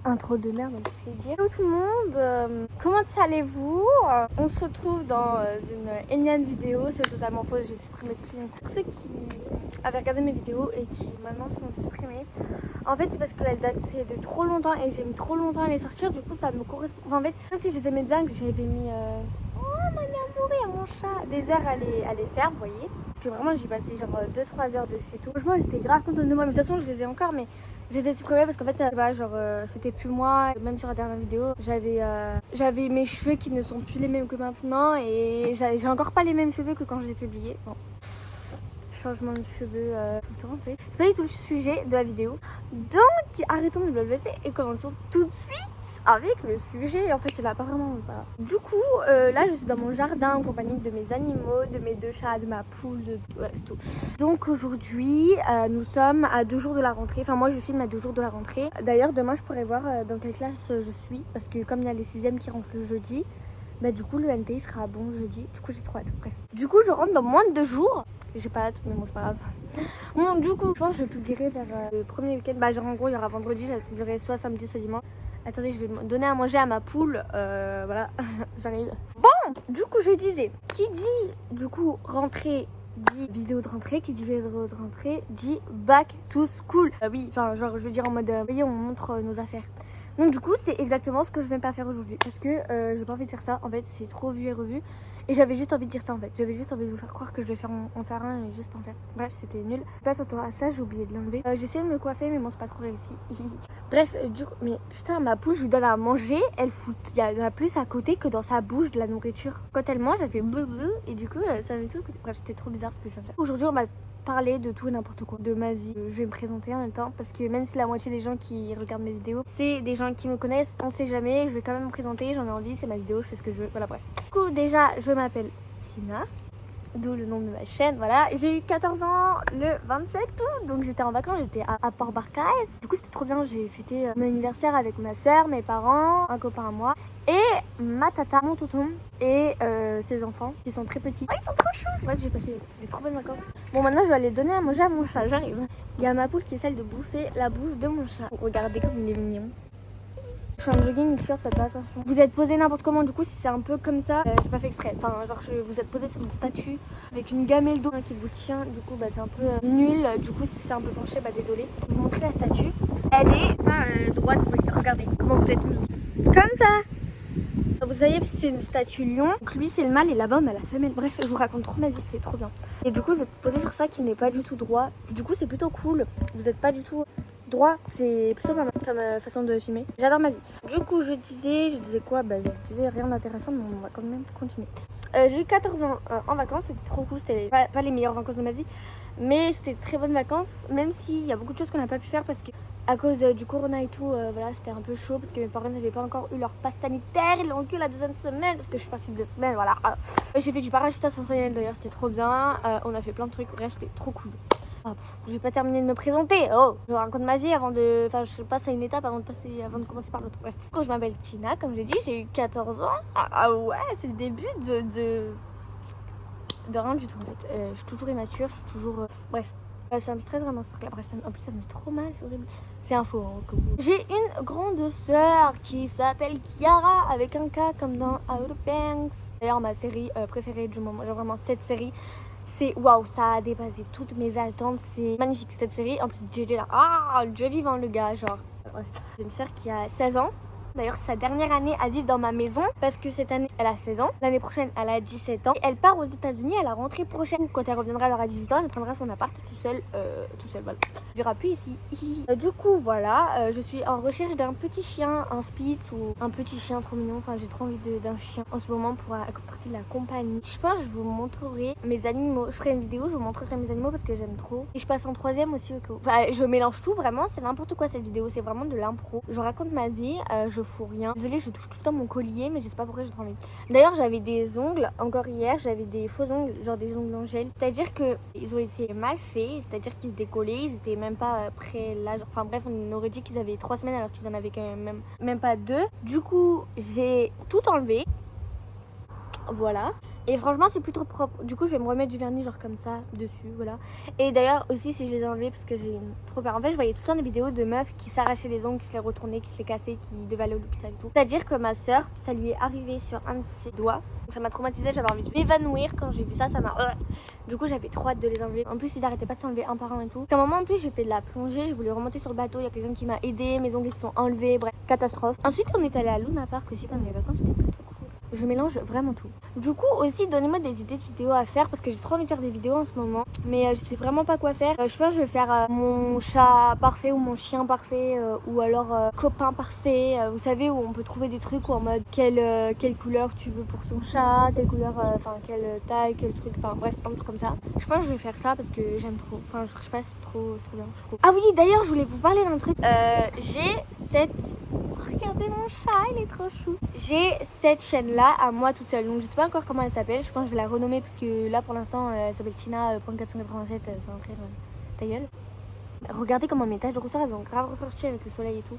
Intro de merde, on peut se le dire. Hello tout le monde, comment allez-vous? On se retrouve dans une énième vidéo, c'est totalement fausse, j'ai supprimé tout le. Pour ceux qui avaient regardé mes vidéos et qui maintenant sont supprimées, en fait c'est parce qu'elles dataient de trop longtemps et j'ai mis trop longtemps à les sortir, du coup ça me correspond. Enfin, en fait, même si je les aimais bien, que j'avais mis oh ma mère mourir mon chat, des heures à les faire, vous voyez. Parce que vraiment j'ai passé genre 2-3 heures dessus et tout. Franchement j'étais grave contente de moi, mais de toute façon je les ai encore, mais je les ai supprimés parce qu'en fait, c'était plus moi. Même sur la dernière vidéo, j'avais mes cheveux qui ne sont plus les mêmes que maintenant et j'ai encore pas les mêmes cheveux que quand je les ai publiés. Bon, changement de cheveux tout le temps en fait. C'est pas du tout le sujet de la vidéo. Donc, arrêtons de blablater et commençons tout de suite avec le sujet. En fait, il va pas vraiment. Voilà. Du coup, là, je suis dans mon jardin en compagnie de mes animaux, de mes 2 chats, de ma poule, ouais, c'est tout. Donc aujourd'hui, nous sommes à 2 jours de la rentrée. Enfin, moi, je filme à 2 jours de la rentrée. D'ailleurs, demain, je pourrais voir dans quelle classe je suis. Parce que comme il y a les 6e qui rentrent le jeudi, bah du coup, le NTI sera bon jeudi. Du coup, j'ai trop hâte. Bref. Du coup, je rentre dans moins de 2 jours. J'ai pas hâte, mais bon, c'est pas grave. Bon, du coup, je pense que je publierai vers le premier week-end. Bah, genre, en gros, il y aura vendredi. Je publierai soit samedi, soit dimanche. Attendez, je vais donner à manger à ma poule. Voilà, j'arrive. Bon, du coup, je disais, qui dit, du coup, rentrée dit vidéo de rentrée, qui dit vidéo de rentrée dit back to school. Oui, enfin, genre, je veux dire en mode, voyez, on montre nos affaires. Donc, du coup, c'est exactement ce que je vais pas faire aujourd'hui. Parce que j'ai pas envie de faire ça. En fait, c'est trop vu et revu. Et j'avais juste envie de dire ça en fait. J'avais juste envie de vous faire croire que je vais en faire un et juste pas en faire. Bref, c'était nul. Je passe à ça, j'ai oublié de l'enlever. J'ai essayé de me coiffer, mais bon, c'est pas trop réussi. Bref, du coup, mais putain, ma poule, je lui donne à manger. Elle fout. Il y en a plus à côté que dans sa bouche de la nourriture. Quand elle mange, elle fait bleu bleu. Et du coup, ça me tout. Bref, c'était trop bizarre ce que je viens de faire. Aujourd'hui, on va parler de tout et n'importe quoi, de ma vie. Je vais me présenter en même temps parce que même si la moitié des gens qui regardent mes vidéos, c'est des gens qui me connaissent, on sait jamais. Je vais quand même me présenter, j'en ai envie, c'est ma vidéo, je fais ce que je veux. Voilà, bref. Du coup, déjà, je m'appelle Tina, d'où le nom de ma chaîne, voilà. J'ai eu 14 ans le 27 août, donc j'étais en vacances, j'étais à Port-Barcas. Du coup, c'était trop bien, j'ai fêté mon anniversaire avec ma soeur, mes parents, un copain à moi, et ma tata, mon tonton, et ses enfants, qui sont très petits. Oh, ils sont trop chauds. Bref, j'ai passé des trop bonnes vacances. Bon, maintenant, je vais aller donner à manger à mon chat, j'arrive. Il y a ma poule qui essaie de bouffer la bouffe de mon chat. Regardez comme il est mignon. Je suis en jogging, t-shirt, faites pas attention. Vous êtes posé n'importe comment, du coup, si c'est un peu comme ça, j'ai pas fait exprès. Enfin, genre, vous êtes posé sur une statue avec une gamelle d'eau qui vous tient, du coup, bah, c'est un peu nul. Du coup, si c'est un peu penché, bah, désolé. Je vais vous montrer la statue. Elle est pas droite, regardez comment vous êtes mis. Comme ça. Vous voyez, c'est une statue lion. Donc, lui, c'est le mâle et là-bas, on a la femelle. Bref, je vous raconte trop ma vie, c'est trop bien. Et du coup, vous êtes posé sur ça qui n'est pas du tout droit. Du coup, c'est plutôt cool. Vous êtes pas du tout droit, c'est plutôt pas mal comme façon de filmer. J'adore ma vie. Du coup, je disais quoi? Bah, je disais rien d'intéressant, mais on va quand même continuer. J'ai eu 14 ans en vacances, c'était trop cool. C'était pas les meilleures vacances de ma vie, mais c'était très bonnes vacances, même s'il y a beaucoup de choses qu'on n'a pas pu faire parce que à cause du corona et tout, voilà, c'était un peu chaud parce que mes parents n'avaient pas encore eu leur passe sanitaire. Ils l'ont eu la 2e semaine parce que je suis partie 2 semaines, voilà. J'ai fait du parachutage sensoriel d'ailleurs, c'était trop bien. On a fait plein de trucs, bref, c'était trop cool. Ah, j'ai pas terminé de me présenter. Oh, je raconte ma vie avant de. Enfin, je passe à une étape avant de commencer par l'autre. Bref. Quand je m'appelle Tina, comme j'ai dit, j'ai eu 14 ans. Ah ouais, c'est le début de rien du tout en fait. Je suis toujours immature, je suis toujours. Bref. Ça me stresse vraiment, c'est que en plus ça me fait trop mal, c'est horrible. C'est un faux. Hein, j'ai une grande sœur qui s'appelle Kiara avec un K comme dans Outer Banks. D'ailleurs ma série préférée du moment, genre vraiment cette série. C'est waouh, ça a dépassé toutes mes attentes. C'est magnifique cette série. En plus, JJ là, ah, Dieu vivant le gars, genre. Bref. J'ai une sœur qui a 16 ans. D'ailleurs, c'est sa dernière année à vivre dans ma maison parce que cette année, elle a 16 ans. L'année prochaine, elle a 17 ans. Et elle part aux États-Unis à la rentrée prochaine. Quand elle reviendra, elle aura 18 ans. Elle prendra son appart toute seule, voilà. Je verrai plus ici. Du coup, voilà, je suis en recherche d'un petit chien, un Spitz ou un petit chien trop mignon. Enfin, j'ai trop envie d'un chien en ce moment pour apporter de la compagnie. Je pense que je vous montrerai mes animaux. Je ferai une vidéo, je vous montrerai mes animaux parce que j'aime trop. Et je passe en 3e aussi au cas où. Enfin, je mélange tout vraiment. C'est n'importe quoi cette vidéo. C'est vraiment de l'impro. Je raconte ma vie. Je fous rien. Désolée, je touche tout le temps mon collier, mais je sais pas pourquoi j'ai trop envie. D'ailleurs, j'avais des ongles. Encore hier, j'avais des faux ongles, genre des ongles en gel. C'est-à-dire que ils ont été mal faits. C'est-à-dire qu'ils se décollaient. Ils étaient même pas près là. Enfin bref, on aurait dit qu'ils avaient 3 semaines alors qu'ils en avaient quand même pas 2. Du coup, j'ai tout enlevé. Voilà. Et franchement c'est plutôt propre. Du coup je vais me remettre du vernis genre comme ça dessus, voilà. Et d'ailleurs aussi si je les ai enlevés parce que j'ai trop peur. En fait je voyais tout le temps des vidéos de meufs qui s'arrachaient les ongles, qui se les retournaient, qui se les cassaient, qui devaient aller à l'hôpital et tout. C'est-à-dire que ma soeur, ça lui est arrivé sur un de ses doigts. Donc ça m'a traumatisée, j'avais envie de m'évanouir quand j'ai vu ça, ça m'a... Du coup j'avais trop hâte de les enlever. En plus ils arrêtaient pas de s'enlever un par un et tout. À un moment en plus j'ai fait de la plongée, j'ai voulu remonter sur le bateau, il y a quelqu'un qui m'a aidé, mes ongles ils se sont enlevés, bref, catastrophe. Ensuite on est allé à Luna Park aussi pendant les vacances, c'était plutôt cool. Je mélange vraiment tout. Du coup aussi donnez-moi des idées de vidéos à faire parce que j'ai trop envie de faire des vidéos en ce moment. Mais je sais vraiment pas quoi faire. Je pense que je vais faire mon chat parfait ou mon chien parfait ou alors copain parfait. Vous savez où on peut trouver des trucs où en mode quelle couleur tu veux pour ton chat, quelle couleur, enfin quelle taille, quel truc, enfin bref, un truc comme ça. Je pense que je vais faire ça parce que j'aime trop. Enfin je sais pas, c'est trop bien, je trouve. Ah oui d'ailleurs je voulais vous parler d'un truc. J'ai cette... Regardez mon chat, il est trop chou. J'ai cette chaîne là à moi toute seule. Donc je sais pas encore comment elle s'appelle. Je pense que je vais la renommer parce que là pour l'instant elle s'appelle Tina.487. Enfin très ta gueule. Regardez comment mes taches de rousseur elles vont grave ressortir avec le soleil et tout.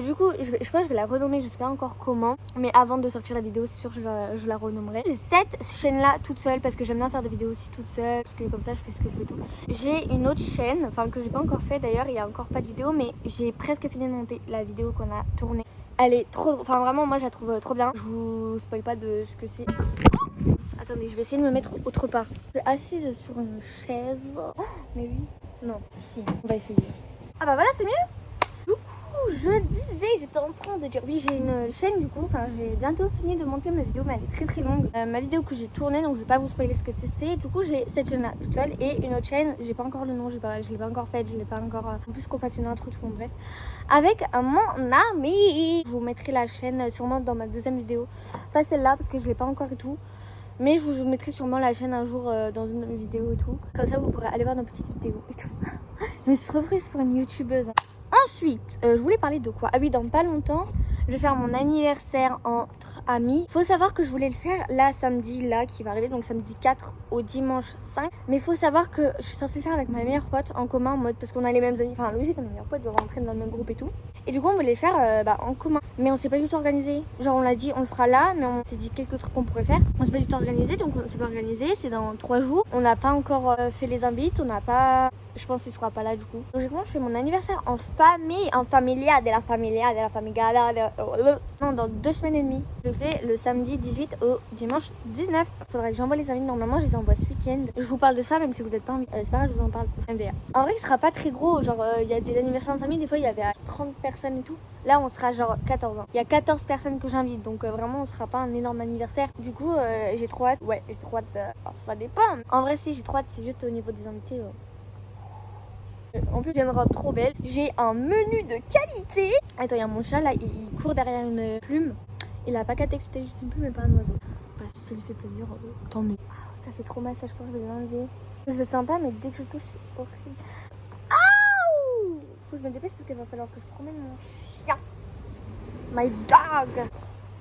Du coup je pense que je vais la renommer, je sais pas encore comment. Mais avant de sortir la vidéo c'est sûr que je la renommerai. J'ai cette chaîne là toute seule parce que j'aime bien faire des vidéos aussi toute seule. Parce que comme ça je fais ce que je veux tout. J'ai une autre chaîne, enfin que j'ai pas encore fait d'ailleurs, il y a encore pas de vidéo. Mais j'ai presque fini de monter la vidéo qu'on a tournée. Elle est trop... Enfin vraiment moi je la trouve trop bien. Je vous spoil pas de ce que c'est. Attendez je vais essayer de me mettre autre part. Je suis assise sur une chaise. Oh, mais oui. Non, si, on va essayer. Ah bah voilà c'est mieux. Du coup je disais, j'étais en train de dire, oui j'ai une chaîne du coup. Enfin j'ai bientôt fini de monter ma vidéo mais elle est très très longue. Ma vidéo que j'ai tournée donc je vais pas vous spoiler ce que c'est. Du coup j'ai cette chaîne là toute seule et une autre chaîne. J'ai pas encore le nom, je l'ai pas encore faite, je l'ai pas encore... En plus qu'on fasse une intro, bon bref. Avec mon ami. Je vous mettrai la chaîne sûrement dans ma deuxième vidéo. Pas celle-là parce que je l'ai pas encore et tout. Mais je vous mettrai sûrement la chaîne un jour dans une vidéo et tout. Comme ça vous pourrez aller voir nos petites vidéos et tout. Je me suis reprise pour une youtubeuse. Ensuite, je voulais parler de quoi? Ah oui, dans pas longtemps, je vais faire mon anniversaire entre amis. Faut savoir que je voulais le faire là samedi là qui va arriver, donc samedi 4 au dimanche 5. Mais faut savoir que je suis censée le faire avec ma meilleure pote en commun en mode parce qu'on a les mêmes amis. Enfin logique, on est meilleurs potes, genre on entraîne dans le même groupe et tout. Et du coup on voulait le faire en commun. Mais on s'est pas du tout organisé. Genre on l'a dit on le fera là, mais on s'est dit quelques trucs qu'on pourrait faire. On s'est pas du tout organisé, donc on s'est pas organisé. C'est dans 3 jours. On n'a pas encore fait les invites, on n'a pas... Je pense qu'il sera pas là du coup. Logiquement, je fais mon anniversaire en famille, en familia, de la familia, de la familia. Non, dans 2 semaines et demie. Je fais le samedi 18 au dimanche 19. Faudrait que j'envoie les invites. Normalement, je les envoie ce week-end. Je vous parle de ça, même si vous n'êtes pas invité. C'est pas grave, je vous en parle. MDR. En vrai, il sera pas très gros. Genre, il y a des anniversaires en famille. Des fois, il y avait 30 personnes et tout. Là, on sera genre 14 ans. Il y a 14 personnes que j'invite. Donc, vraiment, on sera pas un énorme anniversaire. Du coup, j'ai trop hâte. Ouais, j'ai trop hâte. Alors, ça dépend. En vrai, si, j'ai trop hâte. C'est juste au niveau des invités. En plus j'ai une robe trop belle, j'ai un menu de qualité. Attends, il y a mon chat là, il court derrière une plume. Il a pas capté que c'était juste une plume et pas un oiseau. Bah si ça lui fait plaisir, tant mieux. Oh, ça fait trop mal ça, je pense que je vais l'enlever. Je le sens pas mais dès que je touche c'est horrible. Aouh! Faut que je me dépêche parce qu'il va falloir que je promène mon chien. My dog!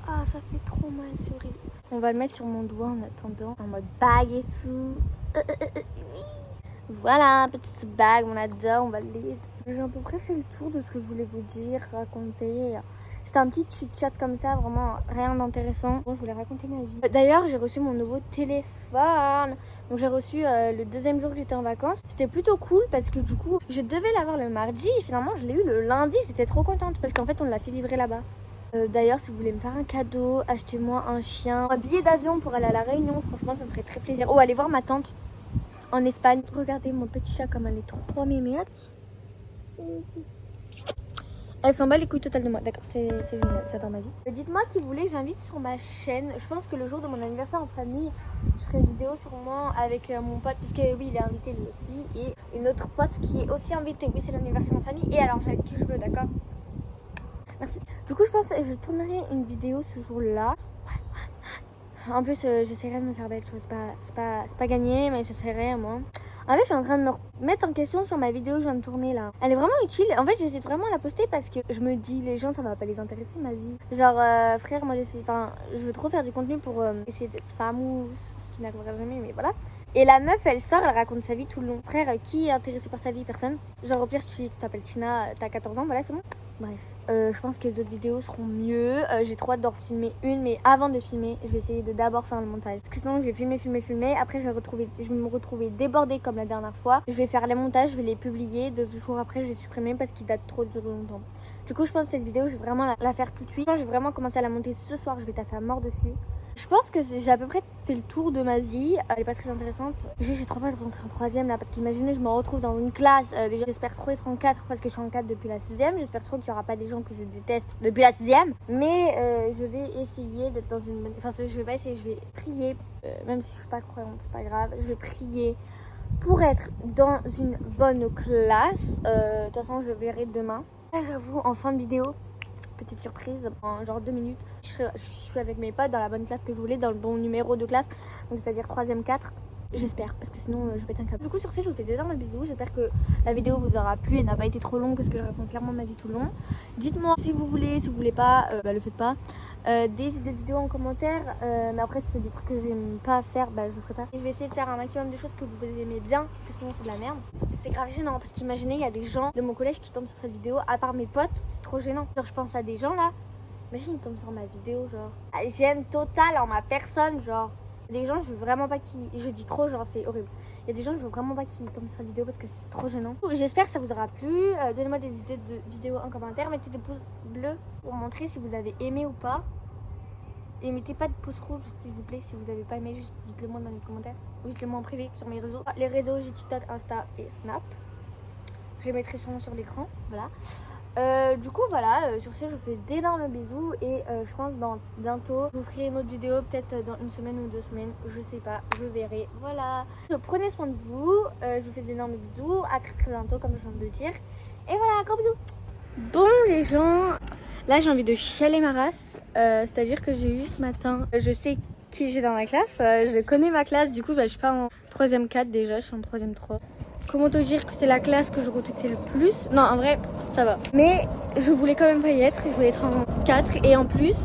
Ah ça fait trop mal, c'est horrible. On va le mettre sur mon doigt en attendant, en mode bague et tout. Voilà, petite bague, on adore, on va l'aider. J'ai à peu près fait le tour de ce que je voulais vous dire, raconter. C'était un petit chit-chat comme ça, vraiment rien d'intéressant. Bon, je voulais raconter ma vie. D'ailleurs, j'ai reçu mon nouveau téléphone. Donc j'ai reçu le 2e jour que j'étais en vacances. C'était plutôt cool parce que du coup, je devais l'avoir le mardi. Et finalement, je l'ai eu le lundi. J'étais trop contente parce qu'en fait, on l'a fait livrer là-bas. D'ailleurs, si vous voulez me faire un cadeau, achetez-moi un chien. Un billet d'avion pour aller à La Réunion, franchement, ça me ferait très plaisir. Oh, allez voir ma tante en Espagne. Regardez mon petit chat comme elle est trop mimette. Elle s'en bat les couilles totales de moi. D'accord, c'est génial, j'adore ma vie. Dites-moi qui vous voulez que j'invite sur ma chaîne. Je pense que le jour de mon anniversaire en famille, je ferai une vidéo sûrement avec mon pote. Parce que oui, il est invité lui aussi. Et une autre pote qui est aussi invitée. Oui, c'est l'anniversaire en famille. Et alors, j'invite qui je veux, d'accord? Merci. Du coup, je pense que je tournerai une vidéo ce jour-là. En plus, j'essaierai de me faire belle, tu vois, c'est pas gagné, mais j'essaierai moi. En fait, je suis en train de me remettre en question sur ma vidéo que je viens de tourner là. Elle est vraiment utile. En fait, j'hésite vraiment à la poster parce que je me dis, les gens, ça va pas les intéresser ma vie. Genre, frère, moi je veux trop faire du contenu pour essayer d'être famous, ce qui n'arrivera jamais, mais voilà. Et la meuf, elle sort, elle raconte sa vie tout le long. Frère, qui est intéressé par ta vie? Personne. Genre, au pire, tu t'appelles Tina, t'as 14 ans, voilà, c'est bon. Bref, je pense que les autres vidéos seront mieux. J'ai trop hâte d'en filmer une, mais avant de filmer, je vais essayer de d'abord faire le montage. Parce que sinon, je vais filmer. Après, je vais me retrouver débordée comme la dernière fois. Je vais faire les montages, je vais les publier. 2 jours après, je vais supprimer parce qu'ils datent trop de longtemps. Du coup, je pense que cette vidéo, je vais vraiment la faire tout de suite. Je vais vraiment commencer à la monter ce soir. Je vais taffer à mort dessus. Je pense que j'ai à peu près fait le tour de ma vie. Elle est pas très intéressante. J'ai trop peur de rentrer en 3ème là. Parce qu'imaginez, je me retrouve dans une classe. Déjà, j'espère trop être en 4 parce que je suis en 4 depuis la 6ème. J'espère trop qu'il n'y aura pas des gens que je déteste depuis la 6ème. Mais je vais essayer d'être dans une bonne... Enfin, je vais pas essayer, je vais prier. Même si je suis pas croyante, c'est pas grave. Je vais prier pour être dans une bonne classe. De toute façon, je verrai demain. Là, j'avoue, en fin de vidéo, petite surprise, en genre 2 minutes, je suis avec mes potes dans la bonne classe que je voulais, dans le bon numéro de classe, donc c'est-à-dire 3ème 4. J'espère, parce que sinon je pète un câble. Du coup, sur ce, je vous fais d'énormes bisous. J'espère que la vidéo vous aura plu et n'a pas été trop longue parce que je raconte clairement ma vie tout le long. Dites-moi si vous voulez, si vous voulez pas, le faites pas. Des idées de vidéos en commentaire, mais après, si c'est des trucs que j'aime pas faire, je le ferai pas. Et je vais essayer de faire un maximum de choses que vous aimez bien, parce que sinon c'est de la merde. C'est grave gênant, parce qu'imaginez, il y a des gens de mon collège qui tombent sur cette vidéo, à part mes potes, c'est trop gênant. Genre, je pense à des gens là, imagine, ils tombent sur ma vidéo, genre. Gêne totale en ma personne, genre. Des gens, je veux vraiment pas qu'ils. Je dis trop, genre, c'est horrible. Il y a des gens, je veux vraiment pas qu'ils tombent sur la vidéo parce que c'est trop gênant. J'espère que ça vous aura plu. Donnez-moi des idées de vidéos en commentaire. Mettez des pouces bleus pour montrer si vous avez aimé ou pas. Et mettez pas de pouce rouge, s'il vous plaît, si vous avez pas aimé. Juste dites-le moi dans les commentaires. Ou dites-le moi en privé sur mes réseaux. Les réseaux, j'ai TikTok, Insta et Snap. Je les mettrai sûrement sur l'écran. Voilà. Du coup voilà, sur ce je vous fais d'énormes bisous et je pense dans bientôt je vous ferai une autre vidéo, peut-être dans 1 semaine ou 2 semaines, je sais pas, je verrai. Voilà, prenez soin de vous, je vous fais d'énormes bisous, à très très bientôt comme je viens de le dire. Et voilà, gros bisous. Bon les gens, là j'ai envie de chialer ma race, c'est à dire que j'ai eu ce matin, je sais qui j'ai dans ma classe, je connais ma classe, du coup je suis pas en 3ème 4 déjà, je suis en 3ème 3. Comment te dire que c'est la classe que je redoutais le plus? Non, en vrai, ça va. Mais je voulais quand même pas y être. Je voulais être en 4. Et en plus,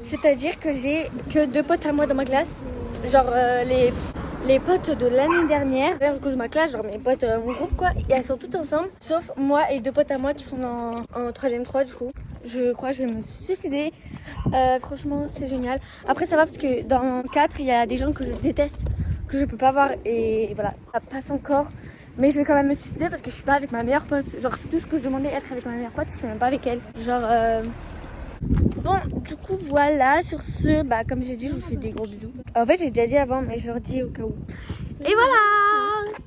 c'est-à-dire que j'ai que 2 potes à moi dans ma classe. Genre les potes de l'année dernière. À cause de ma classe, genre mes potes, mon groupe quoi. Et elles sont toutes ensemble. Sauf moi et 2 potes à moi qui sont en 3ème 3 du coup. Je crois que je vais me suicider. Franchement, c'est génial. Après, ça va parce que dans 4, il y a des gens que je déteste, que je peux pas voir. Et voilà, ça passe encore. Mais je vais quand même me suicider parce que je suis pas avec ma meilleure pote. Genre c'est tout ce que je demandais, être avec ma meilleure pote, je suis même pas avec elle. Genre bon, du coup voilà, sur ce, comme j'ai dit, je vous fais des gros bisous. En fait j'ai déjà dit avant mais je leur dis au cas où. Et voilà.